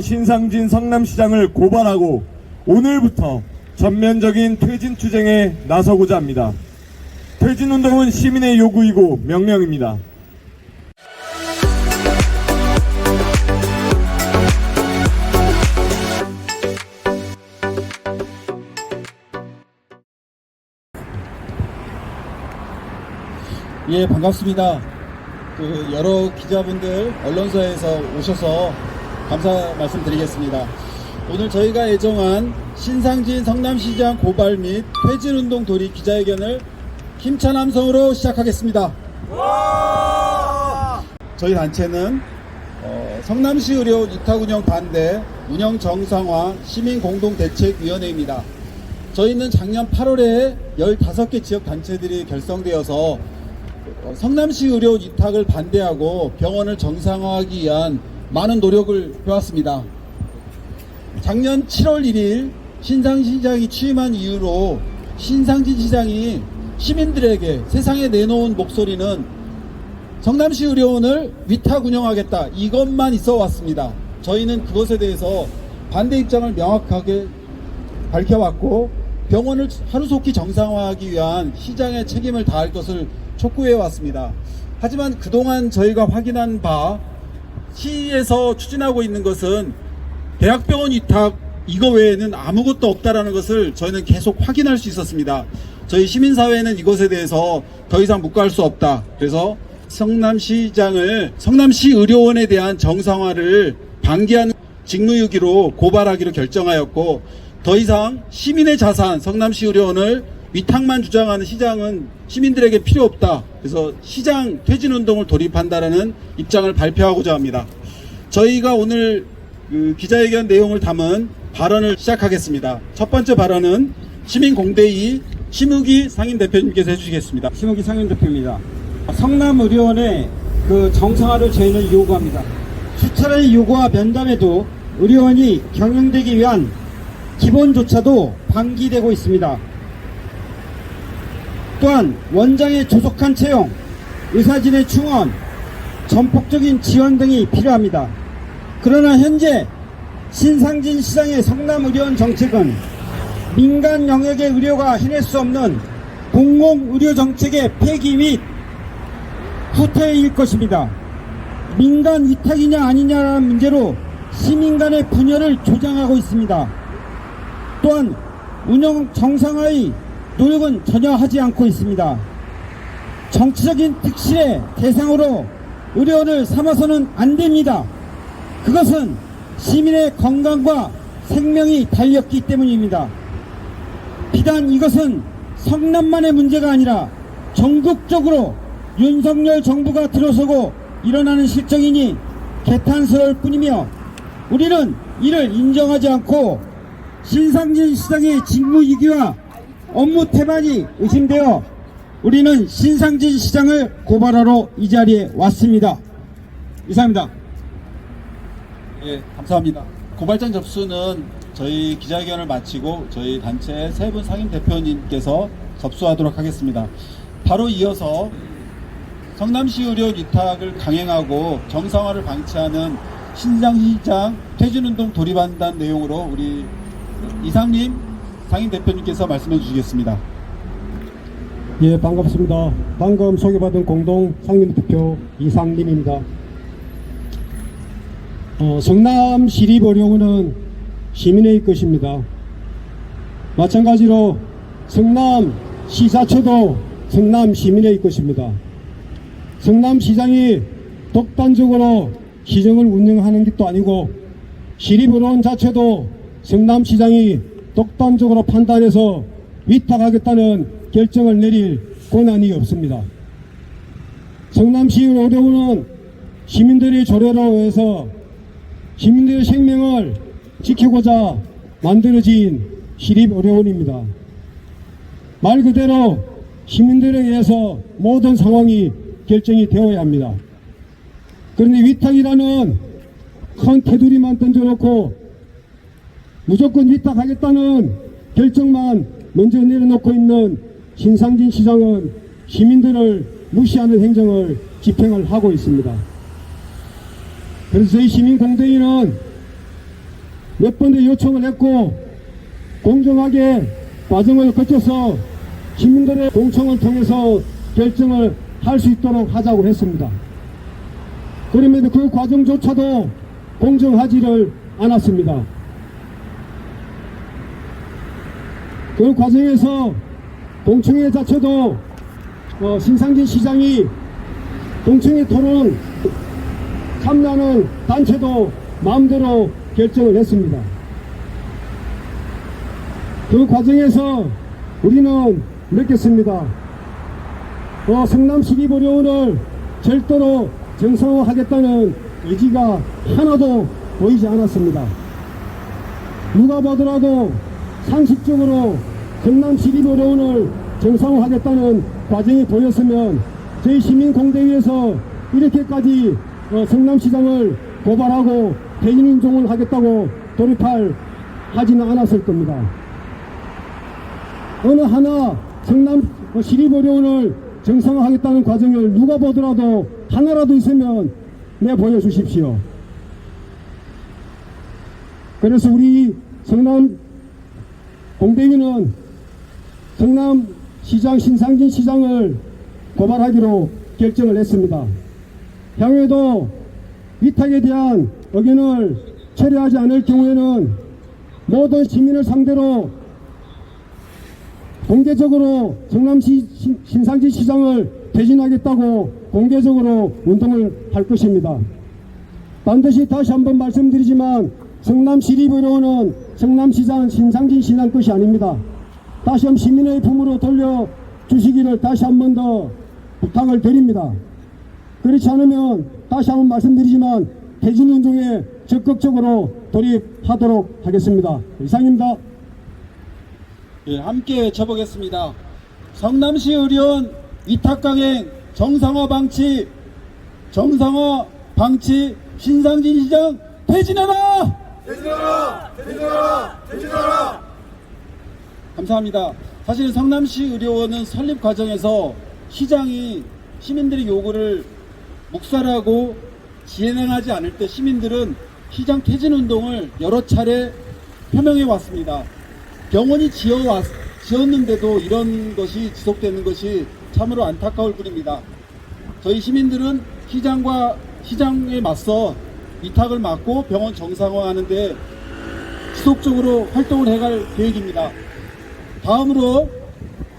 신상진 성남시장을 고발하고 오늘부터 전면적인 퇴진 투쟁에 나서고자 합니다. 퇴진운동은 시민의 요구이고 명령입니다. 예, 반갑습니다. 여러 기자분들, 언론사에서 오셔서 감사 말씀드리겠습니다. 오늘 저희가 예정한 신상진 성남시장 고발 및 퇴진운동 돌입 기자회견을 힘찬 함성으로 시작하겠습니다. 저희 단체는 성남시 의료원 위탁운영 반대 운영 정상화 시민공동대책위원회입니다. 저희는 작년 8월에 15개 지역단체들이 결성되어서 성남시 의료원 위탁을 반대하고 병원을 정상화하기 위한 많은 노력을 해왔습니다. 작년 7월 1일 신상진 시장이 취임한 이후로 신상진 시장이 시민들에게 세상에 내놓은 목소리는 성남시 의료원을 위탁 운영하겠다, 이것만 있어 왔습니다. 저희는 그것에 대해서 반대 입장을 명확하게 밝혀왔고 병원을 하루속히 정상화하기 위한 시장의 책임을 다할 것을 촉구해 왔습니다. 하지만 그동안 저희가 확인한 바 시에서 추진하고 있는 것은 대학병원 위탁 이거 외에는 아무것도 없다라는 것을 저희는 계속 확인할 수 있었습니다. 저희 시민사회는 이것에 대해서 더 이상 묵과할 수 없다. 그래서 성남시장을 성남시 의료원에 대한 정상화를 방기하는 직무유기로 고발하기로 결정하였고, 더 이상 시민의 자산 성남시 의료원을 위탁만 주장하는 시장은 시민들에게 필요 없다. 그래서 시장 퇴진운동을 돌입한다라는 입장을 발표하고자 합니다. 저희가 오늘 기자회견 내용을 담은 발언을 시작하겠습니다. 첫 번째 발언은 시민공대위 심우기 상임대표님께서 해주시겠습니다. 심우기 상임대표입니다. 성남의료원의 정상화를 저희는 요구합니다. 수차례의 요구와 면담에도 의료원이 경영되기 위한 기본조차도 방기되고 있습니다. 또한 원장의 조속한 채용, 의사진의 충원, 전폭적인 지원 등이 필요합니다. 그러나 현재 신상진 시장의 성남의료원 정책은 민간 영역의 의료가 해낼 수 없는 공공의료 정책의 폐기 및 후퇴일 것입니다. 민간 위탁이냐 아니냐라는 문제로 시민 간의 분열을 조장하고 있습니다. 또한 운영 정상화의 노력은 전혀 하지 않고 있습니다. 정치적인 특실의 대상으로 의료원을 삼아서는 안 됩니다. 그것은 시민의 건강과 생명이 달렸기 때문입니다. 비단 이것은 성남만의 문제가 아니라 전국적으로 윤석열 정부가 들어서고 일어나는 실정이니 개탄스러울 뿐이며, 우리는 이를 인정하지 않고 신상진 시장의 직무유기와 업무 태만이 의심되어 우리는 신상진 시장을 고발하러 이 자리에 왔습니다. 이상입니다. 예, 감사합니다. 고발장 접수는 저희 기자회견을 마치고 저희 단체 세 분 상임대표님께서 접수하도록 하겠습니다. 바로 이어서 성남시 의료원 위탁을 강행하고 정상화를 방치하는 신상시장 퇴진운동 돌입한다는 내용으로 우리 이상님 상임대표님께서 말씀해 주시겠습니다. 예, 반갑습니다. 방금 소개받은 공동 상임대표 이상민입니다. 성남시립의료원은 시민의 것입니다. 마찬가지로 성남시자체도 성남시민의 것입니다. 성남시장이 독단적으로 시정을 운영하는 것도 아니고 시립의료원 자체도 성남시장이 독단적으로 판단해서 위탁하겠다는 결정을 내릴 권한이 없습니다. 성남시 의료원은 시민들의 조례로 의해서 시민들의 생명을 지키고자 만들어진 시립의료원입니다. 말 그대로 시민들에 의해서 모든 상황이 결정이 되어야 합니다. 그런데 위탁이라는 큰 테두리만 던져놓고 무조건 위탁하겠다는 결정만 먼저 내려놓고 있는 신상진 시장은 시민들을 무시하는 행정을 집행을 하고 있습니다. 그래서 저희 시민공대위는 몇 번의 요청을 했고 공정하게 과정을 거쳐서 시민들의 공청을 통해서 결정을 할 수 있도록 하자고 했습니다. 그럼에도 그 과정조차도 공정하지를 않았습니다. 그 과정에서 공청회 자체도 신상진 시장이 공청회 토론 참여하는 단체도 마음대로 결정을 했습니다. 그 과정에서 우리는 느꼈습니다. 성남시립의료원을 절대로 정상화하겠다는 의지가 하나도 보이지 않았습니다. 누가 보더라도 상식적으로 성남시립의료원을 정상화하겠다는 과정이 보였으면 저희 시민공대위에서 이렇게까지 성남시장을 고발하고 대진운동을 하겠다고 하지는 않았을 겁니다. 어느 하나 성남시립의료원을 정상화하겠다는 과정을 누가 보더라도 하나라도 있으면 내보여주십시오. 그래서 우리 성남 공대위는 성남시장 신상진 시장을 고발하기로 결정을 했습니다. 향후에도 위탁에 대한 의견을 철회하지 않을 경우에는 모든 시민을 상대로 공개적으로 성남시 신상진 시장을 퇴진하겠다고 공개적으로 운동을 할 것입니다. 반드시 다시 한번 말씀드리지만 성남시립의료원은 성남시장 신상진 시장 것이 아닙니다. 다시 한번 시민의 품으로 돌려주시기를 다시 한 번 더 부탁을 드립니다. 그렇지 않으면 다시 한번 말씀드리지만 퇴진운동에 적극적으로 돌입하도록 하겠습니다. 이상입니다. 예, 함께 외쳐보겠습니다. 성남시 의료원 위탁강행 정상화 방치 신상진 시장 퇴진하라! 퇴진하라! 감사합니다. 사실 성남시 의료원은 설립 과정에서 시장이 시민들의 요구를 묵살하고 진행하지 않을 때 시민들은 시장 퇴진 운동을 여러 차례 표명해 왔습니다. 병원이 지었는데도 이런 것이 지속되는 것이 참으로 안타까울 뿐입니다. 저희 시민들은 시장에 맞서 위탁을 막고 병원 정상화하는데 지속적으로 활동을 해갈 계획입니다. 다음으로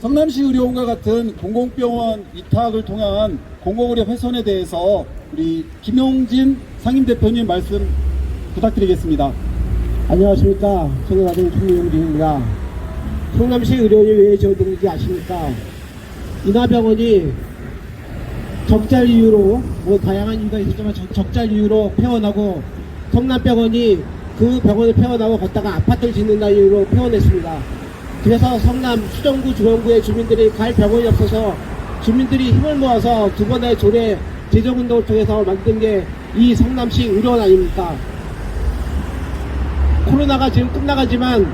성남시 의료원과 같은 공공병원 위탁을 통한 공공의료 훼손에 대해서 우리 김용진 상임대표님 말씀 부탁드리겠습니다. 안녕하십니까. 성남시 김용진입니다. 성남시 의료원이 왜 지어졌는지 아십니까? 인하병원이 적잘 이유로 다양한 이유가 있었지만 적잘 이유로 폐원하고 성남병원이 그 병원을 폐원하고 걷다가 아파트를 짓는다는 이유로 폐원했습니다. 그래서 성남 수정구 중원구의 주민들이 갈 병원이 없어서 주민들이 힘을 모아서 두 번의 조례 재정운동을 통해서 만든 게 이 성남시 의료원 아닙니까? 코로나가 지금 끝나가지만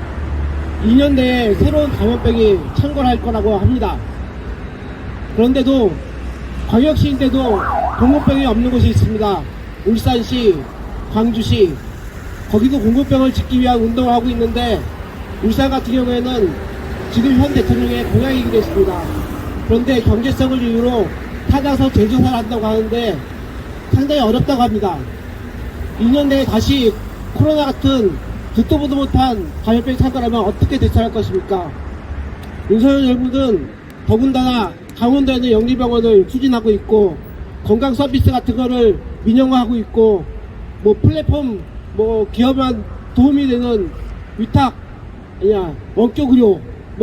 2년 내에 새로운 감염병이 창궐할 거라고 합니다. 그런데도 광역시인데도 공공병이 없는 곳이 있습니다. 울산시, 광주시, 거기도 공공병을 짓기 위한 운동을 하고 있는데 울산 같은 경우에는 지금 현 대통령의 공약이기도 했습니다. 그런데 경제성을 이유로 타가서 재조사를 한다고 하는데 상당히 어렵다고 합니다. 2년 내에 다시 코로나 같은 듣도 보도 못한 감염병이 창궐하면 어떻게 대처할 것입니까? 윤석열 정부는 더군다나 강원도에 있는 영리병원을 추진하고 있고 건강 서비스 같은 거를 민영화하고 있고 플랫폼 기업한 도움이 되는 위탁 원격 의료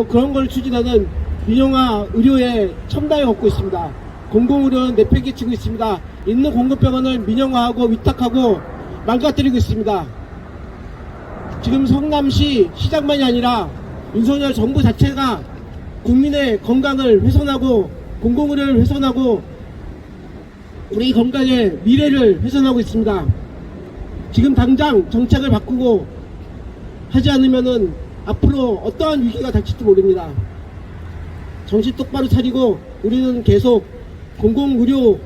그런 걸 추진하는 민영화 의료에 첨단을 걷고 있습니다. 공공의료는 내팽개치고 있습니다. 있는 공공병원을 민영화하고 위탁하고 망가뜨리고 있습니다. 지금 성남시 시장만이 아니라 윤석열 정부 자체가 국민의 건강을 훼손하고 공공의료를 훼손하고 우리 건강의 미래를 훼손하고 있습니다. 지금 당장 정책을 바꾸고 하지 않으면은 앞으로 어떠한 위기가 닥칠지 모릅니다. 정신 똑바로 차리고 우리는 계속 공공의료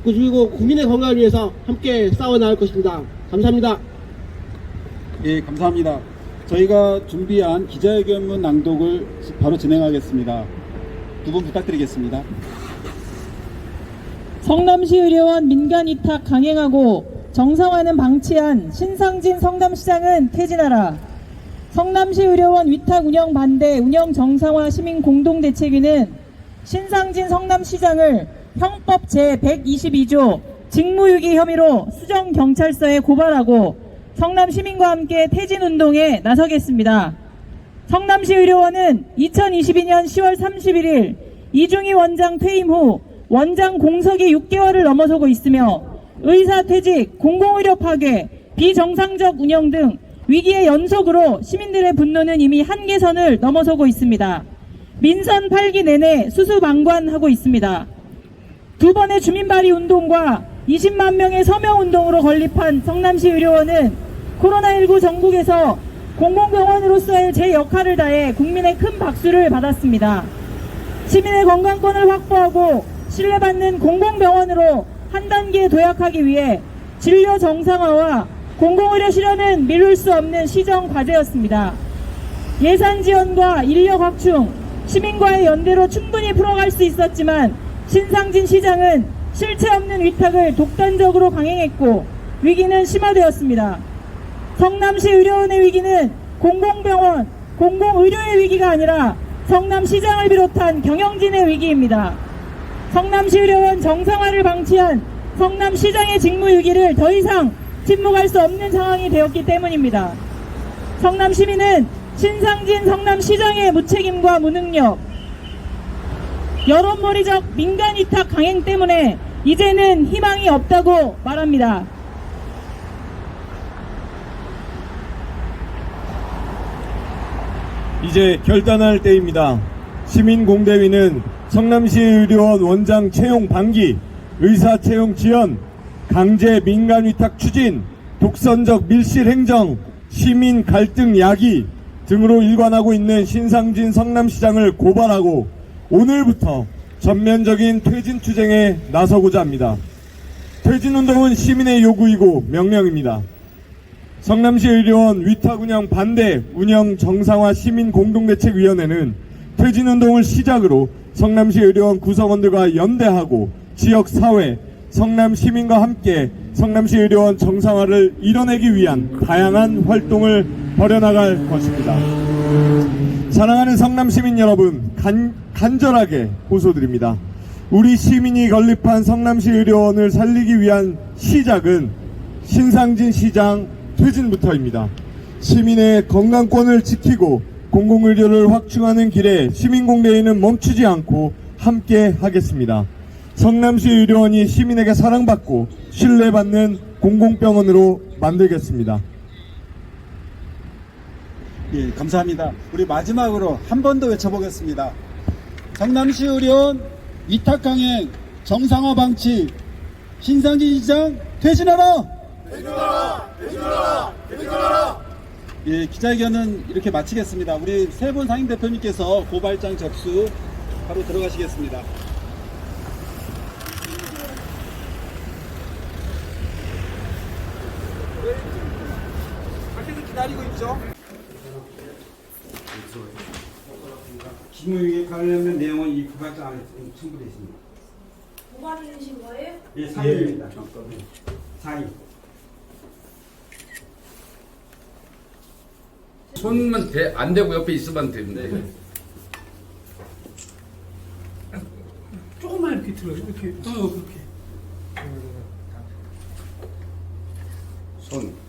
그리고 국민의 건강을 위해서 함께 싸워나갈 것입니다. 감사합니다. 예, 감사합니다. 저희가 준비한 기자회견문 낭독을 바로 진행하겠습니다. 두 분 부탁드리겠습니다. 성남시 의료원 민간 위탁 강행하고 정상화는 방치한 신상진 성남시장은 퇴진하라. 성남시 의료원 위탁 운영 반대 운영 정상화 시민 공동대책위는 신상진 성남시장을 형법 제122조 직무유기 혐의로 수정경찰서에 고발하고 성남시민과 함께 퇴진운동에 나서겠습니다. 성남시 의료원은 2022년 10월 31일 이중희 원장 퇴임 후 원장 공석이 6개월을 넘어서고 있으며 의사퇴직, 공공의료 파괴, 비정상적 운영 등 위기의 연속으로 시민들의 분노는 이미 한계선을 넘어서고 있습니다. 민선 8기 내내 수수방관하고 있습니다. 두 번의 주민발의 운동과 20만 명의 서명운동으로 건립한 성남시 의료원은 코로나19 전국에서 공공병원으로서의 제 역할을 다해 국민의 큰 박수를 받았습니다. 시민의 건강권을 확보하고 신뢰받는 공공병원으로 한 단계 도약하기 위해 진료 정상화와 공공의료 실현은 미룰 수 없는 시정 과제였습니다. 예산 지원과 인력 확충, 시민과의 연대로 충분히 풀어갈 수 있었지만 신상진 시장은 실체 없는 위탁을 독단적으로 강행했고 위기는 심화되었습니다. 성남시 의료원의 위기는 공공병원, 공공의료의 위기가 아니라 성남시장을 비롯한 경영진의 위기입니다. 성남시 의료원 정상화를 방치한 성남시장의 직무유기를 더 이상 침묵할 수 없는 상황이 되었기 때문입니다. 성남시민은 신상진 성남시장의 무책임과 무능력, 여론몰이적 민간위탁 강행 때문에 이제는 희망이 없다고 말합니다. 이제 결단할 때입니다. 시민공대위는 성남시 의료원 원장 채용 방기, 의사 채용 지연, 강제 민간 위탁 추진, 독선적 밀실 행정, 시민 갈등 야기 등으로 일관하고 있는 신상진 성남시장을 고발하고 오늘부터 전면적인 퇴진 투쟁에 나서고자 합니다. 퇴진운동은 시민의 요구이고 명령입니다. 성남시 의료원 위탁 운영 반대 운영 정상화 시민 공동대책위원회는 퇴진운동을 시작으로 성남시 의료원 구성원들과 연대하고 지역사회, 성남 시민과 함께 성남시 의료원 정상화를 이뤄내기 위한 다양한 활동을 벌여나갈 것입니다. 사랑하는 성남 시민 여러분, 간절하게 호소드립니다. 우리 시민이 건립한 성남시 의료원을 살리기 위한 시작은 신상진 시장 퇴진부터입니다. 시민의 건강권을 지키고 공공의료를 확충하는 길에 시민공대위는 멈추지 않고 함께 하겠습니다. 성남시 의료원이 시민에게 사랑받고 신뢰받는 공공병원으로 만들겠습니다. 예, 감사합니다. 우리 마지막으로 한 번 더 외쳐보겠습니다. 성남시 의료원 위탁 강행 정상화 방치 신상진 시장 퇴진하라! 퇴진하라! 퇴진하라! 퇴진하라! 예, 기자회견은 이렇게 마치겠습니다. 우리 세 분 상임대표님께서 고발장 접수 바로 들어가시겠습니다. 밖에서 기다리고 있죠? 직무유기에 관련된 내용은 이 고발장 안에 첨부되어 있습니다. 고발이신 거예요? 예, 사기입니다. 사기. 손만 안 대고 옆에 있으면 되는데. 조금만 이렇게 들어요. 이렇게. 그렇게. 손.